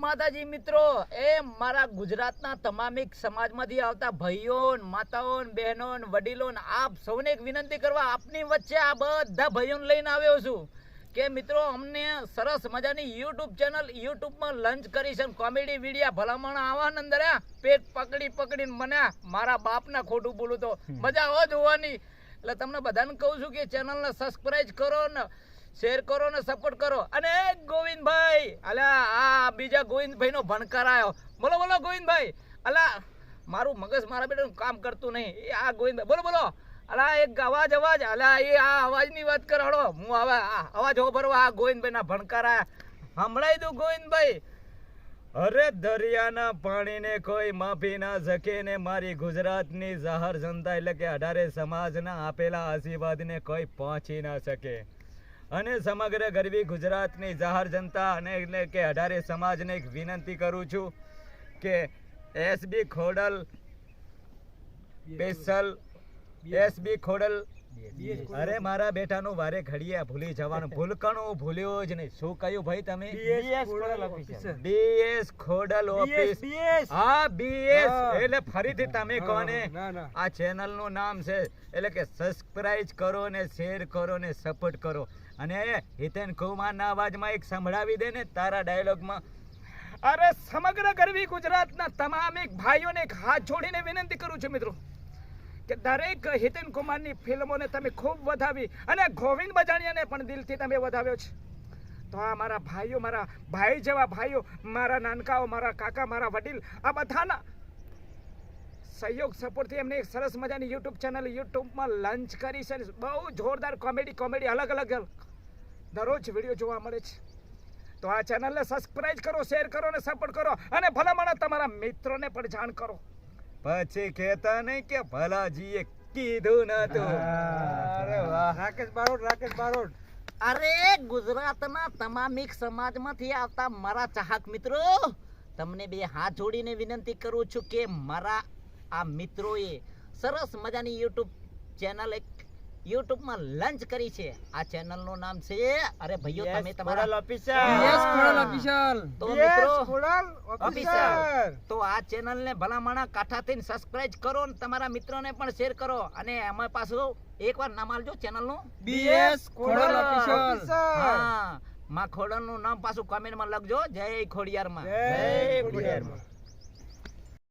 માતાજી મિત્રો, એ મારા ગુજરાતના તમામ સમાજમાંથી આવતા ભાઈઓ, માતાઓ, બહેનો, વડીલો, આપ સૌને એક વિનંતી કરવા આપની વચ્ચે આ બધા ભાઈઓને લઈને આવ્યો છું કે મિત્રો અમને સરસ મજાની યુટ્યુબ ચેનલ યુટ્યુબમાં લંચ કરી છે, કોમેડી વિડીયા ભલામણ આવા અંદર પેટ પકડીને મને મારા બાપના ખોટું બોલું તો મજા આવો જોવાની. એટલે તમને બધાને કહું છું કે ચેનલને સબસ્ક્રાઇબ કરો ને શેર કરો ને સપોર્ટ કરો. અને ગોવિંદભાઈ, અલા આ બીજા ગોવિંદભાઈ નો ભણકાર આવ્યો. બોલો બોલો ગોવિંદભાઈ. અલા મારું મગજ મારા બેટાનું કામ કરતું નહીં. એ આ ગોવિંદભાઈ બોલો બોલો. અલા એક અવાજ અલા એ આ અવાજની વાત કરાડો. હું હવે અવાજ ભરવા આ ગોવિંદભાઈ ના ભણકાર આવ્યા. સંભળાઈ દઉં ગોવિંદભાઈ. અરે દરિયાના પાણીને કોઈ માફી ના શકે ને મારી ગુજરાતની જાહેર જનતા એટલે કે 18 સમાજના આપેલા આશીર્વાદને કોઈ પહોંચી ના શકે. અને સમગ્ર ગરવી ગુજરાતની જાહેર જનતા અને એટલે કે 18 સમાજને એક વિનંતી કરું છું કે SB Khodal special SB Khodal અરે મારા બેટાનું વારે ઘડીએ ભૂલી જવાનું ભૂલકણું ભૂલ્યો જ નહીં. શું કહ્યું ભાઈ તમે? BS Khodal office. હા બીએસ એટલે ફરીથી તમે કોને આ ચેનલ નું નામ છે એટલે કે સબસ્ક્રાઇબ કરો ને શેર કરો ને સપોર્ટ કરો. અને હિતેન કુમાર ના અવાજમાં એક સંભળાવી દે ને તારા ડાયલોગમાં. અરે સમગ્ર ગરવી ગુજરાતના તમામ ભાઈઓને એક હાથ જોડીને વિનંતી કરું છું મિત્રો કે દરેક હિતેન કુમારની ફિલ્મોને તમે ખૂબ વધાવી અને ગોવિંદ બજાણિયાને પણ દિલથી તમે વધાવ્યો છે. તો આ મારા ભાઈઓ, મારા ભાઈ જેવા ભાઈઓ, મારા નાનકાઓ, મારા કાકા, મારા વડીલ, આ બધાના સહયોગ સપોર્ટથી એમને એક સરસ મજાની યુટ્યુબ ચેનલ યુટ્યુબમાં લંચ કરી છે. બહુ જોરદાર કોમેડી અલગ અલગ દરરોજ વિડીયો જોવા મળે છે. તો આ ચેનલને સબસ્ક્રાઇબ કરો, શેર કરો અને સપોર્ટ કરો. અને ભલામણ તમારા મિત્રોને પણ જાણ કરો. પછી કહેતા નહીં કે ભલાજીએ કીધું નતું. અરે વાહ. રાકેશ બારોટ. અરે ગુજરાતના તમામ સમાજમાંથી આવતા મારા ચાહક મિત્રો, તમને બે હાથ જોડીને વિનંતી કરું છું કે મારા આ મિત્રોએ સરસ મજાની યુટ્યુબ ચેનલ એક યુટ્યુબમાં લંચ કરી છે. આ ચેનલ નું નામ છે અરે ભાઈઓ તમે તમારા ઓફિશિયલ તો મિત્રો ઓફિશિયલ તો આ ચેનલ ને ભલામણા કાઠા થઈને સબસ્ક્રાઇબ કરો અને તમારા મિત્રોને પણ શેર કરો. અને એમાં પાછું એકવાર નામ આલજો ચેનલ નું બીએસ ખોડલ ઓફિશિયલ. હા માં ખોડલ નું નામ પાછું કમેન્ટ માં લખજો. જય ખોડિયાર માં.